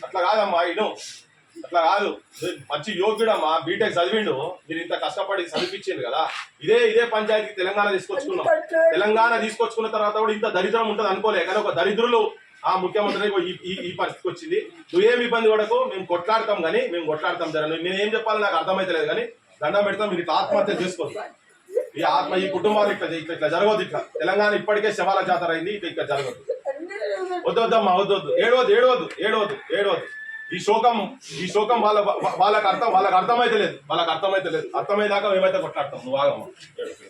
అట్లా కాదమ్మా ఇను, అట్లా కాదు. మంచి యోగ్యుడమ్మా, బీటెక్ చదివిండు, మీరు ఇంత కష్టపడి చదివించింది కదా. ఇదే పంచాయతీకి తెలంగాణ తీసుకొచ్చుకున్నాం. తెలంగాణ తీసుకొచ్చుకున్న తర్వాత కూడా ఇంత దరిద్రం ఉంటుంది అనుకోలే. కానీ ఒక దరిద్రులు ఆ ముఖ్యమంత్రి ఈ పరిస్థితికి వచ్చింది. నువ్వేమి ఇబ్బంది పడకు, మేము కొట్లాడతాం. కానీ మేము కొట్లాడతాం జర. నేనేం చెప్పాలి నాకు అర్థమైతలేదు. కానీ దండం పెడతాం, మీరు ఇట్లా ఆత్మహత్య చేసుకోవచ్చు. ఈ కుటుంబాలు ఇట్లా జరగదు. ఇట్లా తెలంగాణ ఇప్పటికే శవాల జాతర అయింది, ఇట్లా జరగదు. వద్దొద్దమ్మా, వద్దొద్దు, ఏడవద్దు. ఈ శోకం వాళ్ళకి అర్థమైతే లేదు. అర్థమయ్యేదాకా మేమైతే కొట్లాడతాం. నువ్వు ఆగమ్మా,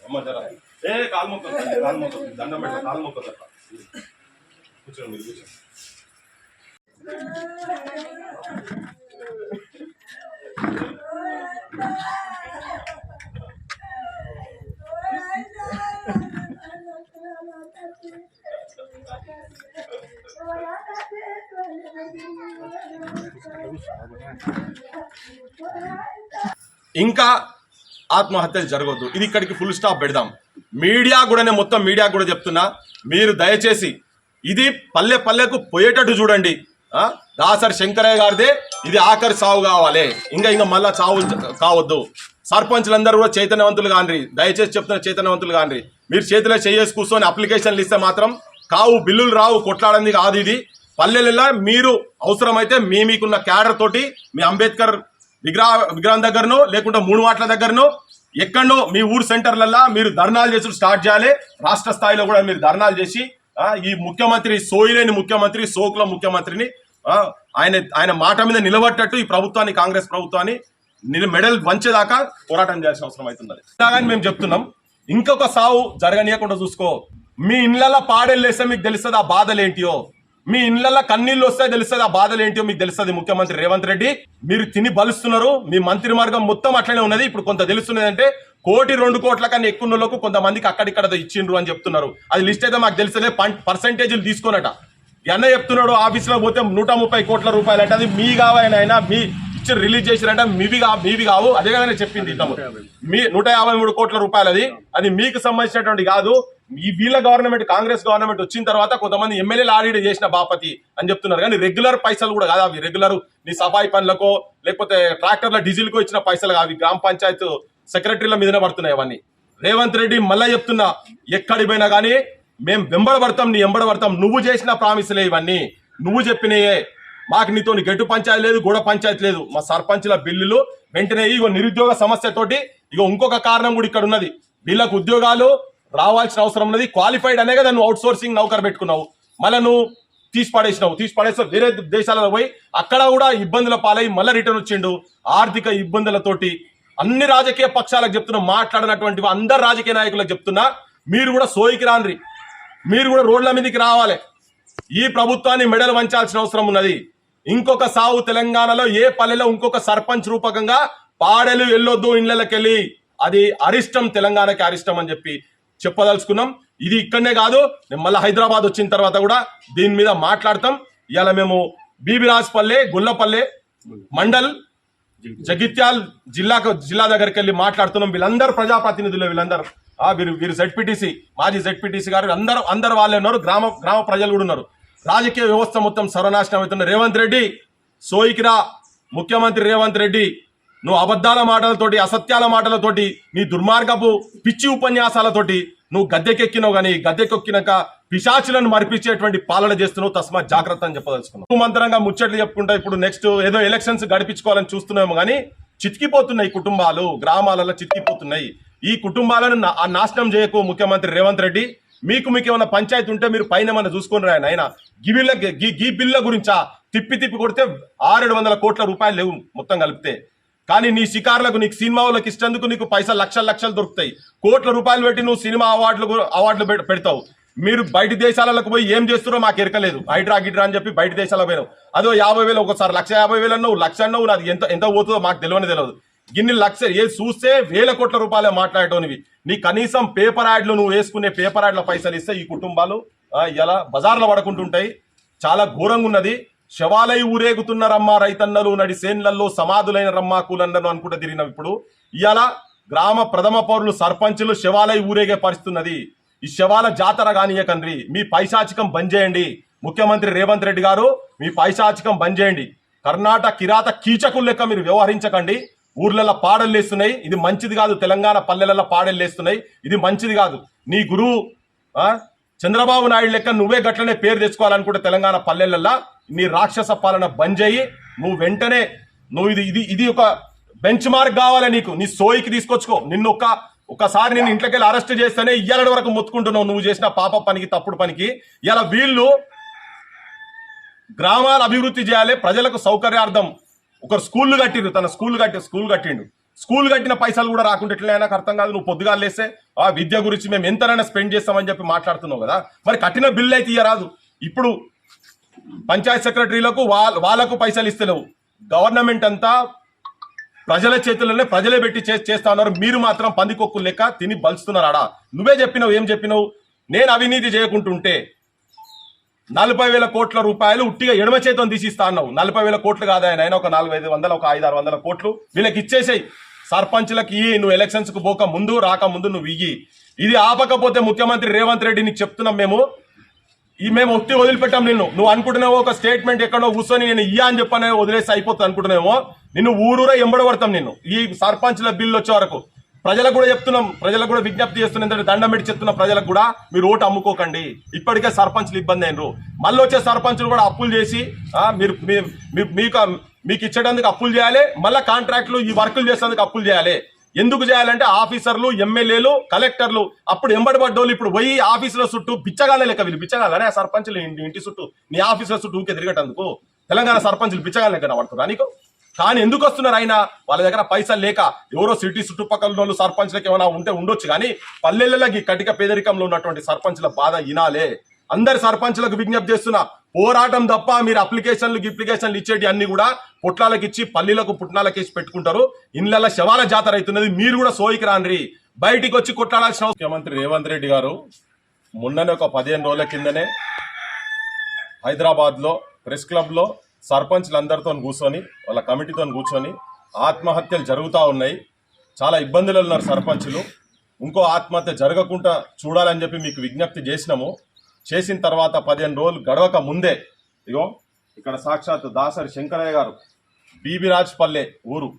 అమ్మ జర కాలు మొక్క దండం పెట్ట కాలు మొక్క కూర్చోండి, మీరు కూర్చోండి. ఇంకా ఆత్మహత్యలు జరగొద్దు. ఇది ఇక్కడికి ఫుల్ స్టాప్ పెడదాం. మీడియా కూడా, నేను మొత్తం మీడియా కూడా చెప్తున్నా, మీరు దయచేసి ఇది పల్లె పల్లెకు పోయేటట్టు చూడండి. దాసరి శంకరయ్య గారిదే ఇది ఆఖరి సాగు కావాలి. ఇంకా మళ్ళా చావు కావద్దు. సర్పంచ్లందరూ కూడా చైతన్యవంతులు కాండ్రి, దయచేసి చెప్తున్న చైతన్యవంతులు కాండ్రి. మీరు చేతిలో చేసి కూర్చొని అప్లికేషన్లు ఇస్తే మాత్రం కావు, బిల్లులు రావు, కొట్లాడింది కాదు. ఇది పల్లెలలో మీరు అవసరమైతే మీకున్న క్యాడర్ తోటి మీ అంబేద్కర్ విగ్రహం దగ్గరనో లేకుంటే 3 వాట్ల దగ్గరనో ఎక్కడనో మీ ఊరు సెంటర్లలో మీరు ధర్నాలు చేసి స్టార్ట్ చేయాలి. రాష్ట్ర స్థాయిలో కూడా మీరు ధర్నాలు చేసి ఈ ముఖ్యమంత్రి సోయిలేని ముఖ్యమంత్రి, సోకుల ముఖ్యమంత్రిని ఆయన మాట మీద నిలబట్టట్టు ఈ ప్రభుత్వాన్ని, కాంగ్రెస్ ప్రభుత్వాన్ని మెడల్ వంచేదాకా పోరాటం చేయాల్సిన అవసరం అవుతుంది. ఇలాగని మేము చెప్తున్నాం. ఇంకొక సావు జరగనీయకుండా చూసుకో. మీ ఇళ్లలో పాడేళ్ళు వేస్తే మీకు తెలుస్తుంది ఆ బాధలు ఏంటియో. మీ ఇళ్లలో కన్నీళ్ళు వస్తే తెలుస్తుంది ఆ బాధలు ఏంటియో మీకు తెలుస్తుంది. ముఖ్యమంత్రి రేవంత్ రెడ్డి, మీరు తిని బలుస్తున్నారు. మీ మంత్రి మార్గం మొత్తం అట్లనే ఉన్నది. ఇప్పుడు కొంత తెలుస్తున్నది అంటే 1-2 కోట్ల కన్నా ఎక్కువ కొంతమందికి అక్కడిక్కడ ఇచ్చిండ్రు అని చెప్తున్నారు. అది లిస్ట్ అయితే మాకు తెలిసే పర్సెంటేజీలు తీసుకోనట. అన్న చెప్తున్నాడు ఆఫీసులో పోతే 130 కోట్ల రూపాయలు అంటే అది మీ కావాలైనా మీ ఇచ్చి రిలీజ్ చేసిరంటే మీవి కావు. అదే కదా చెప్పింది. మీ 153 కోట్ల రూపాయలు అది మీకు సంబంధించినటువంటి కాదు. వీళ్ళ గవర్నమెంట్, కాంగ్రెస్ గవర్నమెంట్ వచ్చిన తర్వాత కొంతమంది ఎమ్మెల్యేలు ఆడిట్ చేసిన బాపతి అని చెప్తున్నారు. కానీ రెగ్యులర్ పైసలు కూడా కాదు అవి. రెగ్యులర్ నీ సఫాయి పనులకో లేకపోతే ట్రాక్టర్ల డీజిల్కో ఇచ్చిన పైసలు కావి. గ్రామ పంచాయత్ సెక్రటరీల మీదనే పడుతున్నాయి అవన్నీ. రేవంత్ రెడ్డి మళ్ళా చెప్తున్నా, ఎక్కడికి పోయినా కానీ మేము వెంబడబడతాం, నీ వెంబడబడతాం. నువ్వు చేసిన ప్రామిసులే ఇవన్నీ, నువ్వు చెప్పినయే. మాకు నీతో గెట్టు పంచాయతీ లేదు, గూడ పంచాయతీ లేదు. మా సర్పంచ్ల బిల్లులు వెంటనే నిరుద్యోగ సమస్యతోటి ఇంకొక కారణం కూడా ఇక్కడ ఉన్నది. వీళ్ళకు ఉద్యోగాలు రావాల్సిన అవసరం ఉన్నది. క్వాలిఫైడ్ అనే కదా నువ్వు అవుట్ సోర్సింగ్ నౌకరు పెట్టుకున్నావు. మళ్ళీ నువ్వు తీసి పడేస్తావు. వేరే దేశాలలో పోయి అక్కడ కూడా ఇబ్బందుల పాలై మళ్ళీ రిటర్న్ వచ్చిండు. ఆర్థిక ఇబ్బందులతోటి అన్ని రాజకీయ పక్షాలకు చెప్తున్నా, మాట్లాడినటువంటి అందరు రాజకీయ నాయకులకు చెప్తున్నా, మీరు కూడా సోయికి రాన్రి. మీరు కూడా రోడ్ల మీదకి రావాలి. ఈ ప్రభుత్వాన్ని మెడలు వంచాల్సిన అవసరం ఉన్నది. ఇంకొక సావు తెలంగాణలో ఏ పల్లెలో ఇంకొక సర్పంచ్ రూపకంగా పాడెలు వెళ్ళొద్దు ఇళ్లకెళ్ళి. అది అరిష్టం, తెలంగాణకి అరిష్టం అని చెప్పదలుచుకున్నాం. ఇది ఇక్కడనే కాదు, నేను మళ్ళీ హైదరాబాద్ వచ్చిన తర్వాత కూడా దీని మీద మాట్లాడతాం. ఇవాళ మేము బీబీరాజ్పల్లె, గుల్లపల్లె మండల్, జగిత్యాల్ జిల్లా దగ్గరికి వెళ్ళి మాట్లాడుతున్నాం. వీళ్ళందరూ ప్రజాప్రతినిధులు, వీరు జెడ్పీటీసీ, మాజీ జెడ్పీటీసీ గారు అందరు వాళ్ళే ఉన్నారు. గ్రామ ప్రజలు కూడా ఉన్నారు. రాజకీయ వ్యవస్థ మొత్తం సర్వనాశనం అవుతున్న రేవంత్ రెడ్డి, సోయికిరా ముఖ్యమంత్రి రేవంత్ రెడ్డి, నువ్వు అబద్ధాల మాటలతోటి, అసత్యాల మాటలతోటి, నీ దుర్మార్గపు పిచ్చి ఉపన్యాసాలతోటి నువ్వు గద్దెకెక్కినావు. కానీ గద్దెకెక్కినాక పిశాచులను మరిపించేటువంటి పాలన చేస్తున్నావు. తస్మాత్ జాగ్రత్త అని చెప్పదలుచుకున్నావు. మంత్రంగా ముచ్చట్లు చెప్పుకుంటా ఇప్పుడు నెక్స్ట్ ఏదో ఎలక్షన్స్ గడిపించుకోవాలని చూస్తున్నాము. కానీ చితికిపోతున్నాయి కుటుంబాలు, గ్రామాలలో చితికిపోతున్నాయి. ఈ కుటుంబాలను నాశనం చేయకు ముఖ్యమంత్రి రేవంత్ రెడ్డి. మీకు ఏమైనా పంచాయతీ ఉంటే మీరు పైన ఏమైనా చూసుకొని రాయన. ఆయన గీ బిల్ల గురించా తిప్పి కొడితే 600-700 కోట్ల రూపాయలు లేవు మొత్తం కలిపితే. కానీ నీ షికారులకు, నీకు సినిమా వాళ్ళకి ఇష్టందుకు నీకు పైసలు లక్షలు దొరుకుతాయి. కోట్ల రూపాయలు పెట్టి నువ్వు సినిమా అవార్డులు పెడతావు. మీరు బయట దేశాలకు పోయి ఏం చేస్తారో మాకు ఎరకలేదు. హైడ్రా గిడ్రా అని చెప్పి బయట దేశాలకు పోయినావు. అదో 50,000 ఒకసారి 150,000 అన్నావు, 1,00,000 అన్నావు. అది ఎంత పోతుందో మాకు తెలియదు. గిన్ని లక్షలు ఏ చూస్తే 1,000 కోట్ల రూపాయలే మాట్లాడటోనివి. నీ కనీసం పేపర్ యాడ్లు, నువ్వు వేసుకునే పేపర్ యాడ్ల పైసలు ఇస్తే ఈ కుటుంబాలు ఇలా బజార్లో పడుకుంటుంటాయి. చాలా ఘోరంగా ఉన్నది. శవాలై ఊరేగుతున్నారమ్మా రైతన్నలు, నడి సేన్లలో సమాధులైన రమ్మా కూలన్నలు అనుకుంటే తిరిగినాం. ఇప్పుడు ఇవాళ గ్రామ ప్రథమ పౌరులు, సర్పంచులు శవాలై ఊరేగే పరిస్థితున్నది. ఈ శవాల జాతర కానియకండ్రి, మీ పైశాచికం బంద్ చేయండి. ముఖ్యమంత్రి రేవంత్ రెడ్డి గారు మీ పైశాచికం బంద్ చేయండి. కర్ణాటక కిరాత కీచకులు లెక్క మీరు వ్యవహరించకండి. ఊర్లలో పాడలు లేస్తున్నాయి, ఇది మంచిది కాదు. తెలంగాణ పల్లెలలో పాడలు లేస్తున్నాయి, ఇది మంచిది కాదు. నీ గురువు చంద్రబాబు నాయుడు లెక్క నువ్వే గట్లనే పేరు తెచ్చుకోవాలనుకుంటే తెలంగాణ పల్లెలల్లో నీ రాక్షస పాలన బంద్ చేయి. నువ్వు వెంటనే ఇది ఒక బెంచ్ మార్క్ కావాలి నీకు. నీ సోయికి తీసుకొచ్చుకో. నిన్ను ఒకసారి నేను ఇంట్లోకి వెళ్ళి అరెస్ట్ చేస్తేనే ఇయ్యాలటి వరకు మొత్తుకుంటున్నావు నువ్వు చేసిన పాప పనికి, తప్పుడు పనికి. ఇలా వీళ్ళు గ్రామాల అభివృద్ధి చేయాలి, ప్రజలకు సౌకర్యార్థం ఒకరు స్కూళ్ళు కట్టిండు, తన స్కూల్ కట్టిండు. స్కూల్ కట్టిన పైసలు కూడా రాకుండా ఎట్లా నాకు అర్థం కాదు. నువ్వు పొద్దుగా లేస్తే ఆ విద్య గురించి మేము ఎంతైనా స్పెండ్ చేస్తామని చెప్పి మాట్లాడుతున్నావు కదా, మరి కట్టిన బిల్లు అయితే ఇయ్యరాదు. ఇప్పుడు పంచాయత్ సెక్రటరీలకు వాళ్ళకు పైసలు ఇస్తలేవు. గవర్నమెంట్ అంతా ప్రజల చేతుల్లోనే ప్రజలే పెట్టి చేస్తా ఉన్నారు. మీరు మాత్రం పందికొక్కులు లెక్క తిని బలుస్తున్నారాడా. నువ్వే చెప్పినావు, ఏం చెప్పినావు? నేను అవినీతి చేయకుంటుంటే 40,000 కోట్ల రూపాయలు ఉట్టిగా ఎడమ చేతం తీసిస్తా అన్నావు. 40,000 కోట్లు కాదు ఆయన, ఒక 4,500 ఒక 500-600 కోట్లు వీళ్ళకి ఇచ్చేసాయి. సర్పంచ్లకు ఇయ్యి, నువ్వు ఎలక్షన్స్ కు పోక ముందు రాకముందు నువ్వు ఇయ్యి. ఇది ఆపకపోతే ముఖ్యమంత్రి రేవంత్ రెడ్డి నీకు చెప్తున్నాం, మేము ఒట్టి వదిలిపెట్టాం నిన్ను. నువ్వు అనుకుంటున్నావో ఒక స్టేట్మెంట్ ఎక్కడో కూర్చొని నేను ఇయ్యా అని చెప్పనే వదిలేసి అయిపోతుంది అనుకుంటున్నావేమో. నిన్ను ఊరూరే ఎంబడబడతాం నిన్ను. ఈ సర్పంచ్ల బిల్లు వచ్చే వరకు ప్రజలకు కూడా చెప్తున్నాం, ప్రజలకు కూడా విజ్ఞప్తి చేస్తున్నాం. ఎందుకంటే దండం పెట్టి చెప్తున్న ప్రజలకు కూడా మీరు ఓటు అమ్ముకోకండి. ఇప్పటికే సర్పంచ్లు ఇబ్బంది అయినరు. మళ్ళీ వచ్చే సర్పంచ్లు కూడా అప్పులు చేసి మీకు ఇచ్చేటందుకు అప్పులు చేయాలి, మళ్ళీ కాంట్రాక్టులు ఈ వర్కులు చేసేందుకు అప్పులు చేయాలి. ఎందుకు చేయాలంటే ఆఫీసర్లు, ఎమ్మెల్యేలు, కలెక్టర్లు అప్పుడు ఎంబడబడ్డోళ్ళు ఇప్పుడు పోయి ఆఫీసుల చుట్టూ బిచ్చగాళ్ళ లెక్క. వీళ్ళు బిచ్చగాళ్ళనే ఆ సర్పంచ్లు ఇంటి చుట్టూ నీ ఆఫీసుల చుట్టూ ఊకే తిరగటందుకు తెలంగాణ సర్పంచ్లు బిచ్చగాళ్ళ లెక్క పడుతున్నా నీకు. కానీ ఎందుకు వస్తున్నారు ఆయన? వాళ్ళ దగ్గర పైసలు లేక. ఎవరో సిటీ చుట్టుపక్కల వాళ్ళు సర్పంచ్లకు ఏమైనా ఉంటే ఉండొచ్చు, కానీ పల్లెలకి కటిక పేదరికంలో ఉన్నటువంటి సర్పంచ్ల బాధ ఇనాలే. అందరి సర్పంచ్లకు విజ్ఞప్తి చేస్తున్నా, పోరాటం తప్ప మీరు అప్లికేషన్లు ఇచ్చేటి అన్ని కూడా పొట్లాలకు ఇచ్చి పల్లీలకు పుట్నాలకు వేసి పెట్టుకుంటారు. ఇళ్ళ శవాల జాతర అవుతున్నది. మీరు కూడా సోయికి రాండ్రి, బయటికి వచ్చి కొట్లాడాల్సిన. ముఖ్యమంత్రి రేవంత్ రెడ్డి గారు మొన్ననే ఒక 15 రోజుల కిందనే హైదరాబాద్ లో ప్రెస్ క్లబ్ లో సర్పంచ్లందరితో కూర్చొని, వాళ్ళ కమిటీతో కూర్చొని ఆత్మహత్యలు జరుగుతూ ఉన్నాయి, చాలా ఇబ్బందులు ఉన్నారు సర్పంచులు, ఇంకో ఆత్మహత్య జరగకుండా చూడాలని చెప్పి మీకు విజ్ఞప్తి చేసినాము. చేసిన తర్వాత 15 రోజులు గడవక ముందే ఇగో ఇక్కడ సాక్షాత్ దాసరి శంకరయ్య గారు బీబీరాజ్పల్లె ఊరు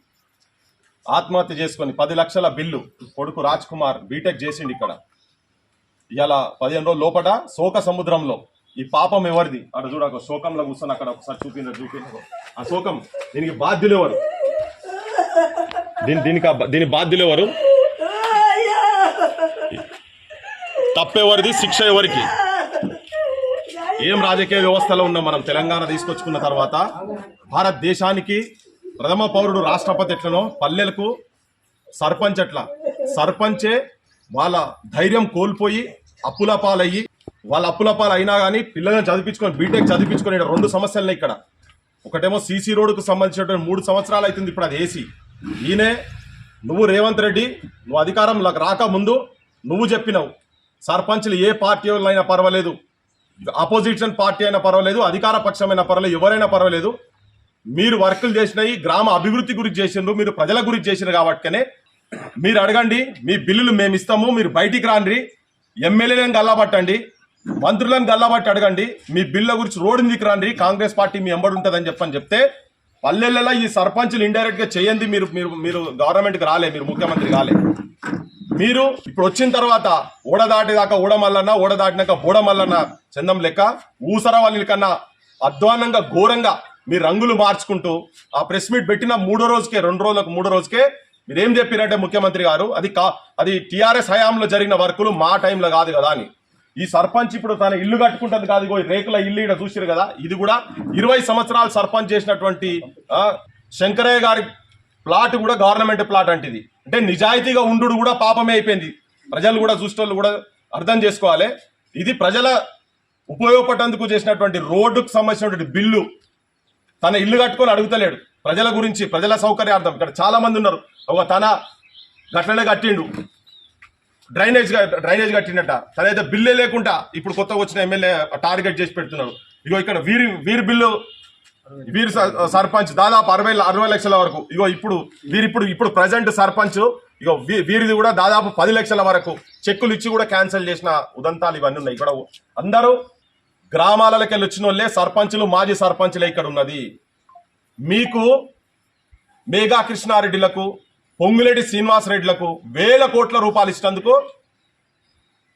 ఆత్మహత్య చేసుకొని 10 లక్షల బిల్లు కొడుకు రాజ్ కుమార్ బీటెక్ చేసిండు. ఇక్కడ ఇలా 15 రోజుల లోపల శోక సముద్రంలో ఈ పాపం ఎవరిది? అక్కడ చూడ శోకంలో కూర్చొని అక్కడ ఒకసారి చూపించారు. ఆ శోకం దీనికి బాధ్యులు ఎవరు? దీని బాధ్యులు ఎవరు? తప్పెవరిది? శిక్ష ఎవరికి? ఏం రాజకీయ వ్యవస్థలో ఉన్నాం మనం? తెలంగాణ తీసుకొచ్చుకున్న తర్వాత భారతదేశానికి ప్రథమ పౌరుడు రాష్ట్రపతి ఎట్లనో పల్లెలకు సర్పంచ్ ఎట్లా, సర్పంచే వాళ్ళ ధైర్యం కోల్పోయి అప్పుల పాలయ్యి, వాళ్ళ అప్పుల పాలు అయినా కానీ పిల్లలను చదివించుకొని బీటెక్ చదివించుకొని 2 సమస్యలున్నాయి ఇక్కడ. ఒకటేమో సీసీ రోడ్డుకు సంబంధించినటువంటి 3 సంవత్సరాలు అవుతుంది, ఇప్పుడు అది ఏసీ. ఈయనే నువ్వు రేవంత్ రెడ్డి నువ్వు అధికారంలోకి రాకముందు నువ్వు చెప్పినావు సర్పంచ్లు ఏ పార్టీ అయినా పర్వాలేదు, అపోజిషన్ పార్టీ అయినా పర్వాలేదు, అధికార పక్షమైనా పర్వాలేదు, ఎవరైనా పర్వాలేదు, మీరు వర్కులు చేసినాయి గ్రామ అభివృద్ధి గురించి చేసిండ్రు, మీరు ప్రజల గురించి చేసినారు. కాబట్టినే మీరు అడగండి, మీ బిల్లులు మేము ఇస్తాము, మీరు బయటికి రాండి, ఎమ్మెల్యేలను గల్లాబట్టండి, మంత్రులను గల్లాబట్టి అడగండి, మీ బిల్ల గురించి రోడ్డు దిక్కు రండి, కాంగ్రెస్ పార్టీ మీ ఎంబడి ఉంటుందని చెప్తే పల్లెలలో ఈ సర్పంచులు ఇండైరెక్ట్ గా చేయండి. మీరు గవర్నమెంట్కి రాలే, మీరు ముఖ్యమంత్రి కాలే. మీరు ఇప్పుడు వచ్చిన తర్వాత ఓడదాటిదాకా ఓడమల్లన్న, ఓడదాటినాక బోడమల్లన్న చందం లెక్క ఊసర వాళ్ళ కన్నా అధ్వానంగా ఘోరంగా మీ రంగులు మార్చుకుంటూ ఆ ప్రెస్ మీట్ పెట్టిన 3వ రోజుకే 3 రోజుకే మీరేం చెప్పినట్టే ముఖ్యమంత్రి గారు, అది టీఆర్ఎస్ హయాంలో జరిగిన వర్కులు మా టైంలో కాదు కదా అని. ఈ సర్పంచ్ ఇప్పుడు తన ఇల్లు కట్టుకుంటుంది కాదు, ఇగో రేకుల ఇల్లు ఇక్కడ చూసారు కదా, ఇది కూడా 20 సంవత్సరాలు సర్పంచ్ చేసినటువంటి శంకరయ్య గారి ప్లాట్ కూడా గవర్నమెంట్ ప్లాట్ అంటిది. అంటే నిజాయితీగా ఉండు కూడా పాపమే అయిపోయింది. ప్రజలు కూడా చూసేటోళ్ళు కూడా అర్థం చేసుకోవాలి. ఇది ప్రజల ఉపయోగపడేందుకు చేసినటువంటి రోడ్డుకు సంబంధించినటువంటి బిల్లు. తన ఇల్లు కట్టుకొని అడుగుతలేడు, ప్రజల గురించి, ప్రజల సౌకర్యార్థం. ఇక్కడ చాలా మంది ఉన్నారు, ఒక తన గట్లనే కట్టిండు, డ్రైనేజ్ కట్టిండట, తనైతే బిల్లే లేకుండా ఇప్పుడు కొత్తగా వచ్చిన ఎమ్మెల్యే టార్గెట్ చేసి పెడుతున్నారు. ఇగో ఇక్కడ వీరి బిల్లు వీరు సర్పంచ్ దాదాపు 60 లక్షల వరకు. ఇగో ఇప్పుడు ప్రజెంట్ సర్పంచ్ ఇగో వీరిది కూడా దాదాపు 10 లక్షల వరకు చెక్కులు ఇచ్చి కూడా క్యాన్సిల్ చేసిన ఉదంతాలు ఇవన్నీ ఉన్నాయి. ఇక్కడ అందరూ గ్రామాలకి వెళ్ళి వచ్చిన వాళ్ళే సర్పంచులు, మాజీ సర్పంచులే ఇక్కడ ఉన్నది. మీకు మేఘా కృష్ణారెడ్డిలకు, పొంగులేటి శ్రీనివాసరెడ్డిలకు వేల కోట్ల రూపాయలు ఇచ్చినందుకు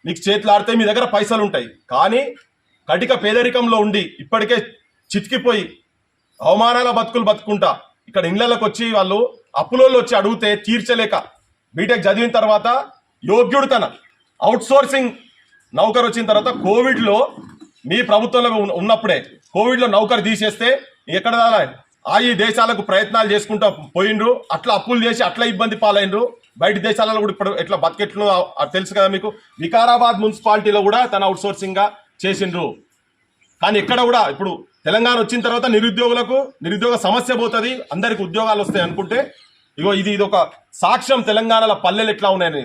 మీకు చేతులాడితే మీ దగ్గర పైసలు ఉంటాయి. కానీ కటిక పేదరికంలో ఉండి ఇప్పటికే చితికిపోయి అవమానాల బతుకులు బతుకుంటా ఇక్కడ ఇళ్లలోకి వచ్చి వాళ్ళు అప్పులోళ్ళు వచ్చి అడిగితే తీర్చలేక బీటెక్ చదివిన తర్వాత యోగ్యుడు తన అవుట్సోర్సింగ్ నౌకరు వచ్చిన తర్వాత కోవిడ్లో మీ ప్రభుత్వంలో ఉన్నప్పుడే కోవిడ్లో నౌకరు తీసేస్తే ఎక్కడ ఈ దేశాలకు ప్రయత్నాలు చేసుకుంటూ పోయిండ్రు. అట్లా అప్పులు చేసి అట్లా ఇబ్బంది పాలైనరు. బయట దేశాలలో కూడా ఇప్పుడు ఎట్లా బతికెట్లు తెలుసు కదా మీకు. వికారాబాద్ మున్సిపాలిటీలో కూడా తన అవుట్సోర్సింగ్గా చేసిండ్రు. కానీ ఎక్కడ కూడా ఇప్పుడు తెలంగాణ వచ్చిన తర్వాత నిరుద్యోగ సమస్య పోతుంది, అందరికి ఉద్యోగాలు వస్తాయి అనుకుంటే ఇగో ఇది ఒక సాక్ష్యం తెలంగాణలో పల్లెలు ఎట్లా ఉన్నాయని.